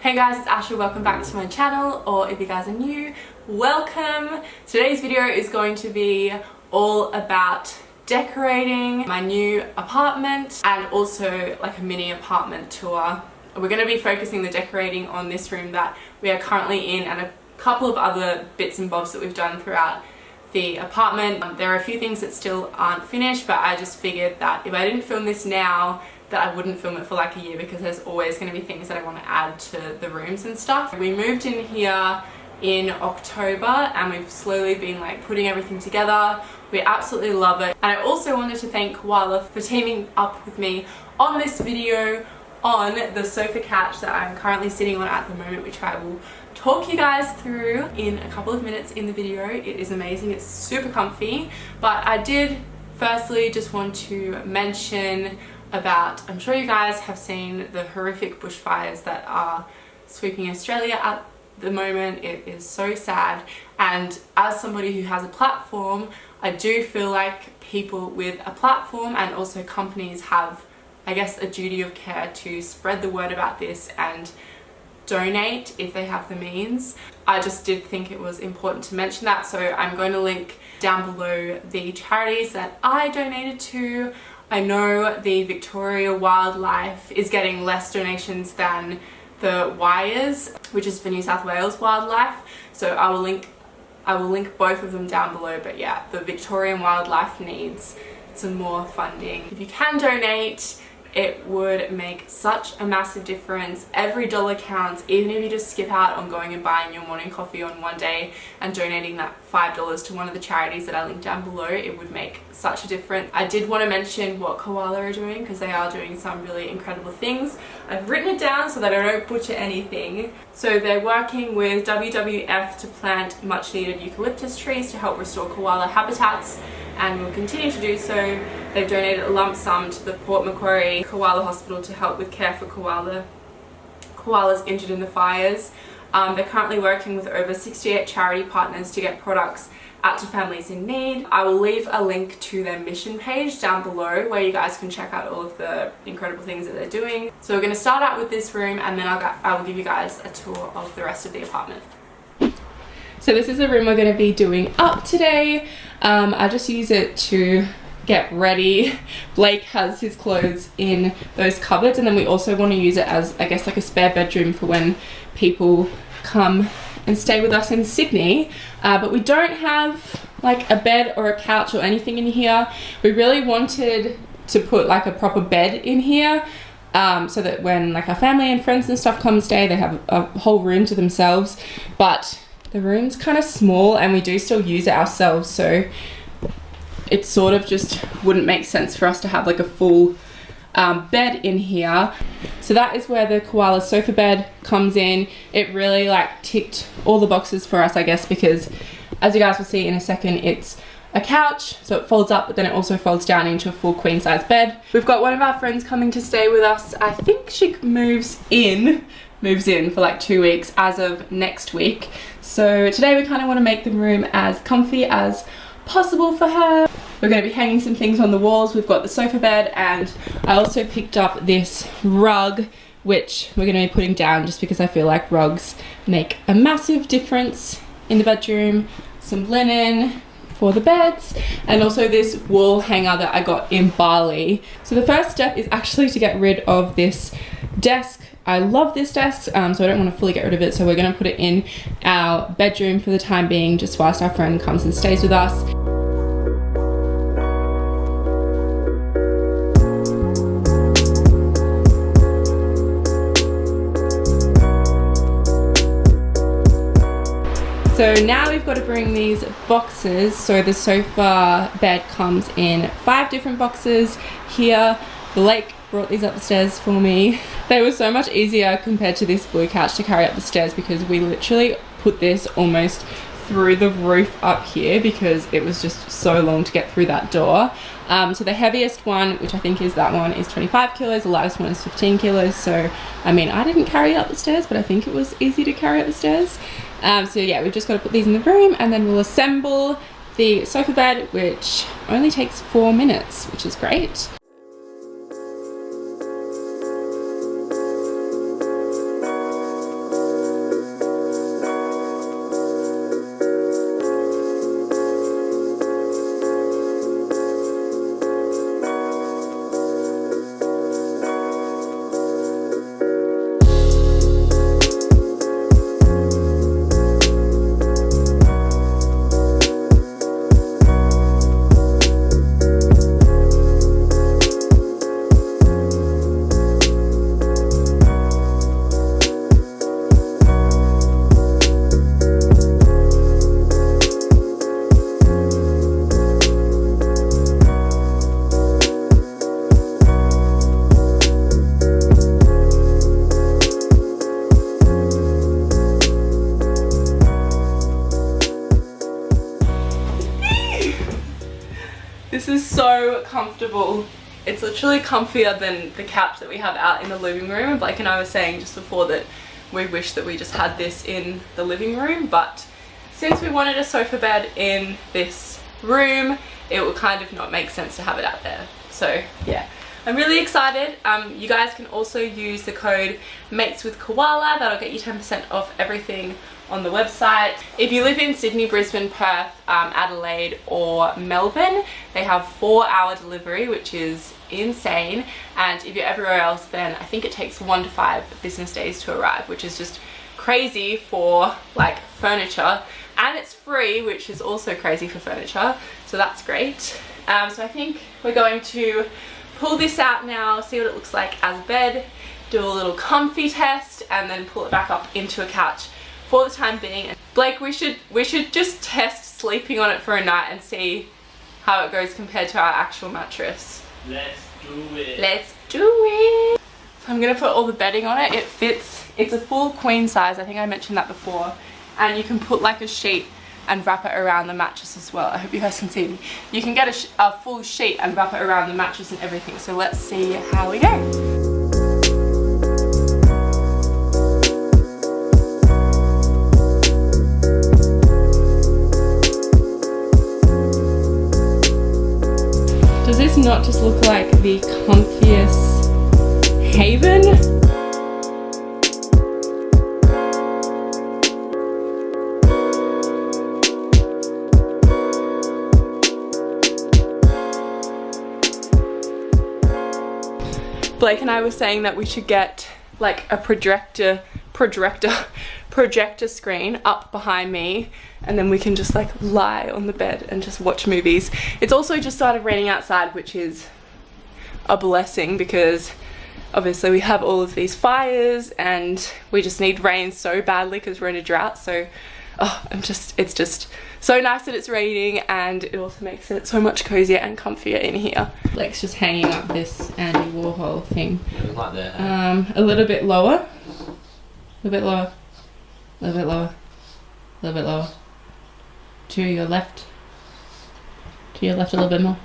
Hey guys, it's Asha. Welcome back to my channel, or if you guys are new, welcome. Today's video is going to be all about decorating my new apartment and also like a mini apartment tour. We're going to be focusing the decorating on this room that we are currently in and a couple of other bits and bobs that we've done throughout the apartment. There are a few things that still aren't finished, but I just figured that if I didn't film this now, that I wouldn't film it for like a year, because there's always going to be things that I want to add to the rooms and stuff. We moved in here in October and we've slowly been like putting everything together. We absolutely love it. And I also wanted to thank Koala for teaming up with me on this video on the sofa couch that I'm currently sitting on at the moment, which I will talk you guys through in a couple of minutes in the video. It is amazing, it's super comfy. But I did firstly just want to mention about, I'm sure you guys have seen the horrific bushfires that are sweeping Australia at the moment. It is so sad, and as somebody who has a platform, I do feel like people with a platform and also companies have, I guess, a duty of care to spread the word about this and donate if they have the means. I just did think it was important to mention that, so I'm going to link down below the charities that I donated to. I know the Victoria Wildlife is getting less donations than the Wires, which is for New South Wales Wildlife, so I will link both of them down below. But yeah, the Victorian Wildlife needs some more funding. If you can donate, it would make such a massive difference. Every dollar counts, even if you just skip out on going and buying your morning coffee on one day and donating that $5 to one of the charities that I linked down below. It would make such a difference. I did want to mention what Koala are doing, because they are doing some really incredible things. I've written it down so that I don't butcher anything. So they're working with WWF to plant much needed eucalyptus trees to help restore koala habitats, and will continue to do so. They've donated a lump sum to the Port Macquarie Koala Hospital to help with care for koalas injured in the fires. They're currently working with over 68 charity partners to get products out to families in need. I will leave a link to their mission page down below where you guys can check out all of the incredible things that they're doing. So we're going to start out with this room, and then I will give you guys a tour of the rest of the apartment. So this is the room we're going to be doing up today. I just use it to get ready. Blake has his clothes in those cupboards, and then we also want to use it as, I guess, like a spare bedroom for when people come and stay with us in Sydney. But we don't have like a bed or a couch or anything in here. We really wanted to put like a proper bed in here, so that when like our family and friends and stuff come and stay, they have a whole room to themselves. But the room's kind of small and we do still use it ourselves, so it sort of just wouldn't make sense for us to have like a full bed in here. So that is where the koala sofa bed comes in. It really like ticked all the boxes for us, I guess, because as you guys will see in a second, it's a couch, so it folds up, but then it also folds down into a full queen size bed. We've got one of our friends coming to stay with us. I think she moves in for like 2 weeks as of next week. So today we kind of want to make the room as comfy as possible for her. We're going to be hanging some things on the walls. We've got the sofa bed, and I also picked up this rug, which we're going to be putting down just because I feel like rugs make a massive difference in the bedroom. Some linen for the beds, and also this wall hanger that I got in Bali. So the first step is actually to get rid of this desk. I love this desk, so I don't want to fully get rid of it, so we're going to put it in our bedroom for the time being, just whilst our friend comes and stays with us. So now we've got to bring these boxes. So the sofa bed comes in 5 different boxes here. Blake brought these up the stairs for me. They were so much easier compared to this blue couch to carry up the stairs, because we literally put this almost through the roof up here because it was just so long to get through that door. So the heaviest one, which I think is that one, is 25 kilos. The lightest one is 15 kilos. So, I mean, I didn't carry up the stairs, but I think it was easy to carry up the stairs. So yeah, we've just got to put these in the room, and then we'll assemble the sofa bed, which only takes 4 minutes, which is great. This is so comfortable. It's literally comfier than the couch that we have out in the living room. And Blake and I were saying just before that we wish that we just had this in the living room, but since we wanted a sofa bed in this room, it will kind of not make sense to have it out there. So yeah, I'm really excited. You guys can also use the code MatesWithKoala. That'll get you 10% off everything on the website. If you live in Sydney, Brisbane, Perth, Adelaide or Melbourne, they have 4-hour delivery, which is insane. And if you're everywhere else, then I think it takes 1 to 5 business days to arrive, which is just crazy for like furniture. And it's free, which is also crazy for furniture, so that's great. So I think we're going to pull this out now, see what it looks like as a bed, do a little comfy test, and then pull it back up into a couch for the time being. Blake, we should just test sleeping on it for a night and see how it goes compared to our actual mattress. Let's do it. Let's do it. So I'm gonna put all the bedding on it. It fits. It's a full queen size. I think I mentioned that before. And you can put like a sheet and wrap it around the mattress as well. I hope you guys can see me. You can get a full sheet and wrap it around the mattress and everything. So let's see how we go. Does this not just look like the comfiest haven? Blake and I were saying that we should get like a projector screen up behind me, and then we can just like lie on the bed and just watch movies. It's also just started raining outside, which is a blessing because obviously we have all of these fires and we just need rain so badly because we're in a drought. So it's just so nice that it's raining, and it also makes it so much cozier and comfier in here. Blake's just hanging up this Andy Warhol thing. Like that. A little bit lower. A little bit lower. A little bit lower. A little bit lower. To your left. To your left a little bit more.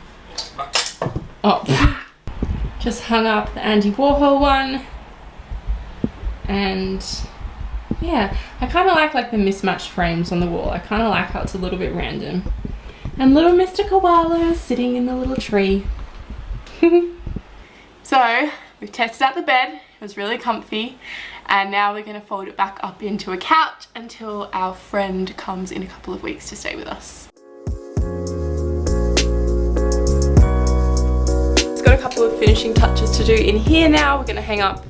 Oh. Just hung up the Andy Warhol one. And yeah, I kind of like the mismatched frames on the wall. I kind of like how it's a little bit random. And little Mr. Koala is sitting in the little tree. So, we've tested out the bed. It was really comfy. And now we're going to fold it back up into a couch until our friend comes in a couple of weeks to stay with us. It's got a couple of finishing touches to do in here now. We're going to hang up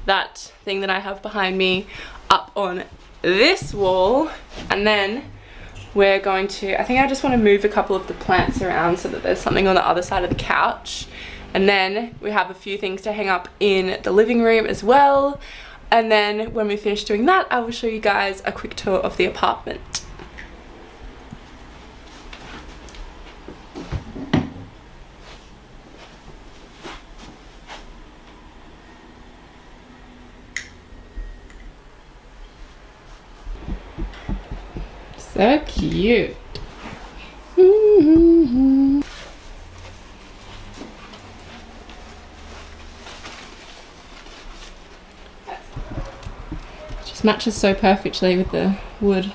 that thing that I have behind me up on this wall, and then we're going to, I think I just want to move a couple of the plants around so that there's something on the other side of the couch, and then we have a few things to hang up in the living room as well. And then when we finish doing that, I will show you guys a quick tour of the apartment. So cute. Just matches so perfectly with the wood.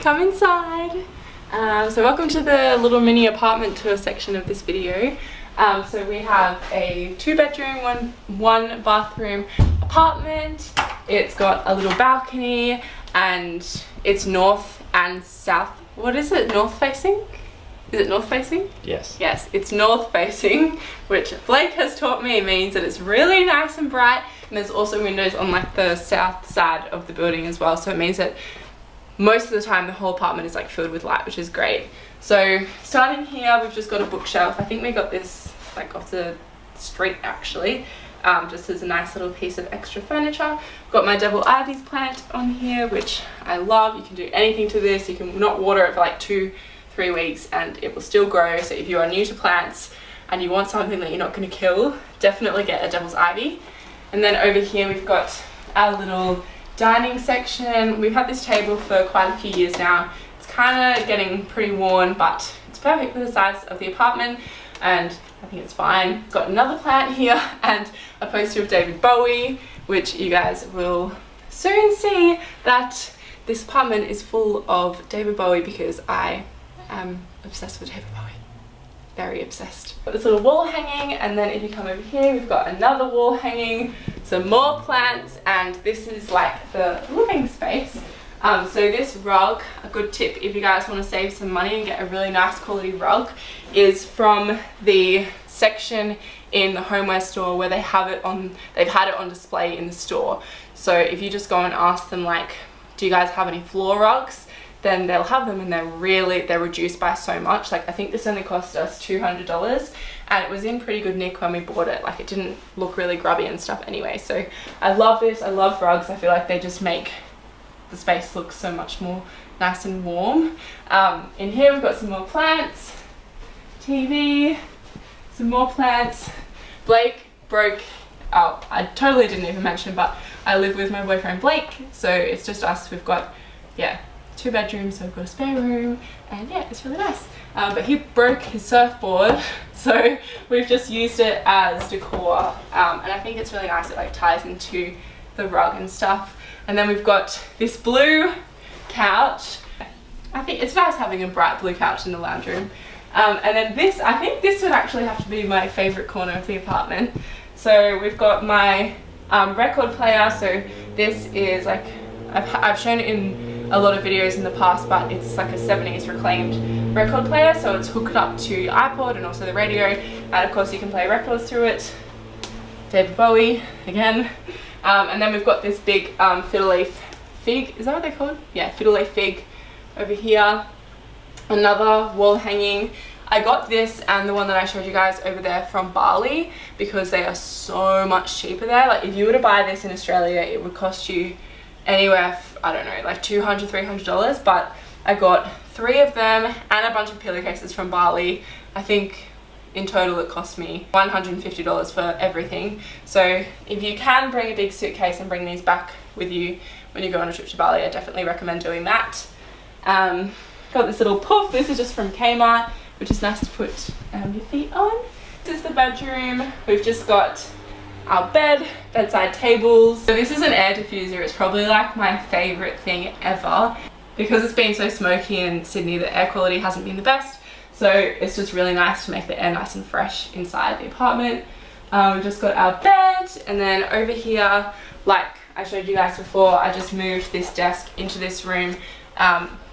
Come inside. So welcome to the little mini apartment tour section of this video. So we have a 2-bedroom, one bathroom apartment. It's got a little balcony and it's north and south. What is it? North facing? Is it north facing? Yes. Yes, it's north facing, which Blake has taught me means that it's really nice and bright, and there's also windows on like the south side of the building as well, so it means that most of the time the whole apartment is like filled with light, which is great. So starting here, we've just got a bookshelf. I think we got this like off the street actually. just as a nice little piece of extra furniture. Got my devil ivy's plant on here, which I love. You can do anything to this. You can not water it for like 2-3 weeks and it will still grow. So if you are new to plants and you want something that you're not going to kill, definitely get a devil's ivy. And then over here we've got our little dining section. We've had this table for quite a few years now. It's kind of getting pretty worn, but it's perfect for the size of the apartment and I think it's fine. Got another plant here and a poster of David Bowie, which you guys will soon see that this apartment is full of David Bowie because I am obsessed with David Bowie. Very obsessed. Got this little wall hanging, and then if you come over here we've got another wall hanging, some more plants, and this is like the living space. So this rug, a good tip if you guys want to save some money and get a really nice quality rug, is from the section in the homeware store where they've had it on display in the store. So if you just go and ask them like, do you guys have any floor rugs, then they'll have them, and they're reduced by so much. Like I think this only cost us $200 and it was in pretty good nick when we bought it. Like it didn't look really grubby and stuff anyway. So I love this. I love rugs. I feel like they just make the space looks so much more nice and warm. In here we've got some more plants, TV, some more plants. Blake broke, oh, I totally didn't even mention, but I live with my boyfriend Blake, so it's just us. We've got, yeah, 2 bedrooms, so we've got a spare room, and yeah, it's really nice. But he broke his surfboard, so we've just used it as decor, and I think it's really nice. It like ties into the rug and stuff. And then we've got this blue couch. I think it's nice having a bright blue couch in the lounge room. And then this, I think this would actually have to be my favorite corner of the apartment. So we've got my record player. So this is like, I've shown it in a lot of videos in the past, but it's like a 70s reclaimed record player. So it's hooked up to your iPod and also the radio. And of course you can play records through it. David Bowie again. And then we've got this big fiddle leaf fig, is that what they're called? Yeah, fiddle leaf fig over here. Another wall hanging. I got this and the one that I showed you guys over there from Bali because they are so much cheaper there. Like if you were to buy this in Australia, it would cost you anywhere, I don't know, like $200, $300, but I got 3 of them and a bunch of pillowcases from Bali. I think in total it cost me $150 for everything. So if you can bring a big suitcase and bring these back with you when you go on a trip to Bali, I definitely recommend doing that. Got this little puff. This is just from Kmart, which is nice to put your feet on. This is the bedroom. We've just got our bed, bedside tables. So this is an air diffuser. It's probably like my favorite thing ever. Because it's been so smoky in Sydney, the air quality hasn't been the best. So it's just really nice to make the air nice and fresh inside the apartment. We've just got our bed, and then over here, like I showed you guys before, I just moved this desk into this room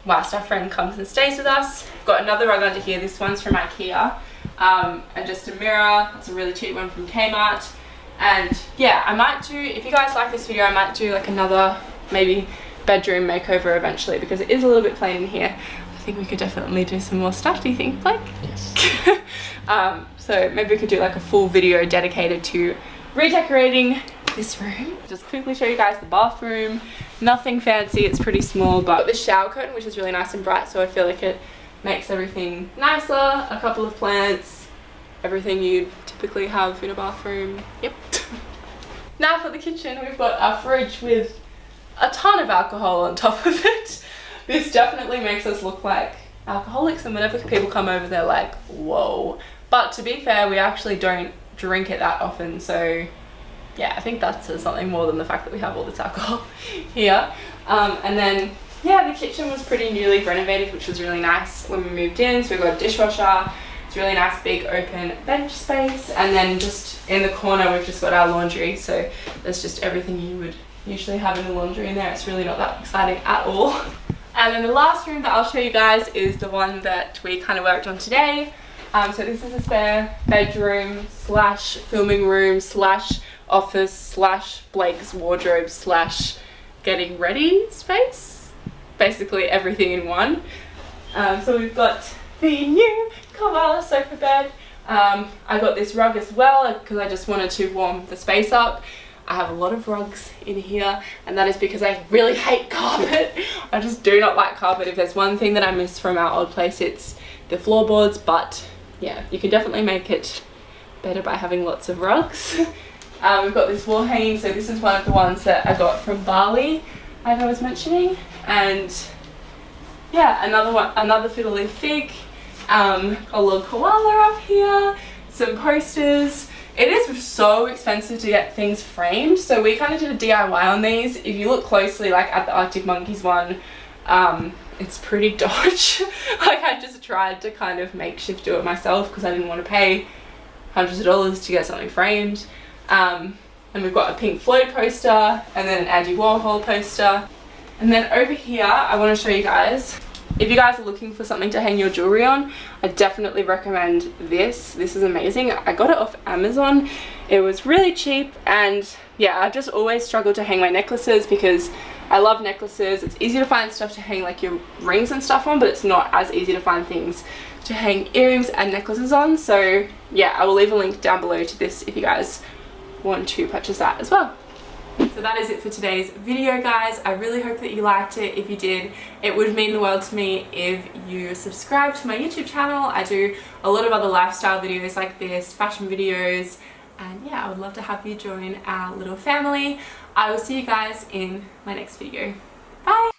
whilst our friend comes and stays with us. Got another rug under here. This one's from IKEA, and just a mirror. It's a really cheap one from Kmart. And yeah, I might do, if you guys like this video, I might do like another maybe bedroom makeover eventually, because it is a little bit plain in here. I think we could definitely do some more stuff. Do you think, Blake? Yes. So maybe we could do like a full video dedicated to redecorating this room. Just quickly show you guys the bathroom. Nothing fancy, it's pretty small, but the shower curtain, which is really nice and bright, so I feel like it makes everything nicer. A couple of plants, everything you'd typically have in a bathroom. Yep. Now for the kitchen, we've got our fridge with a ton of alcohol on top of it. This definitely makes us look like alcoholics, and whenever people come over they're like, whoa. But to be fair, we actually don't drink it that often, so yeah, I think that says something more than the fact that we have all this alcohol here. And then yeah, the kitchen was pretty newly renovated, which was really nice when we moved in. So we've got a dishwasher, it's really nice big open bench space, and then just in the corner we've just got our laundry, so there's just everything you would usually have in the laundry in there. It's really not that exciting at all. And then the last room that I'll show you guys is the one that we kind of worked on today. So this is a spare bedroom slash filming room slash office slash Blake's wardrobe slash getting ready space. Basically everything in one. So we've got the new Koala sofa bed. I got this rug as well because I just wanted to warm the space up. I have a lot of rugs in here, and that is because I really hate carpet. I just do not like carpet. If there's one thing that I miss from our old place, it's the floorboards, but yeah, you can definitely make it better by having lots of rugs. We've got this wall hanging, so this is one of the ones that I got from Bali, like I was mentioning, and yeah, another fiddly fig, a little koala up here, some posters. It is so expensive to get things framed, so we kind of did a DIY on these. If you look closely, like at the Arctic Monkeys one, it's pretty dodge. Like I just tried to kind of makeshift do it myself because I didn't want to pay hundreds of dollars to get something framed. And we've got a Pink Floyd poster and then an Andy Warhol poster. And then over here, I want to show you guys, if you guys are looking for something to hang your jewelry on, I definitely recommend this. This is amazing. I got it off Amazon. It was really cheap, and yeah, I've just always struggled to hang my necklaces because I love necklaces. It's easy to find stuff to hang like your rings and stuff on, but it's not as easy to find things to hang earrings and necklaces on. So yeah, I will leave a link down below to this if you guys want to purchase that as well. So that is it for today's video, guys. I really hope that you liked it. If you did, it would mean the world to me if you subscribe to my YouTube channel. I do a lot of other lifestyle videos like this, fashion videos, and yeah, I would love to have you join our little family. I will see you guys in my next video. Bye!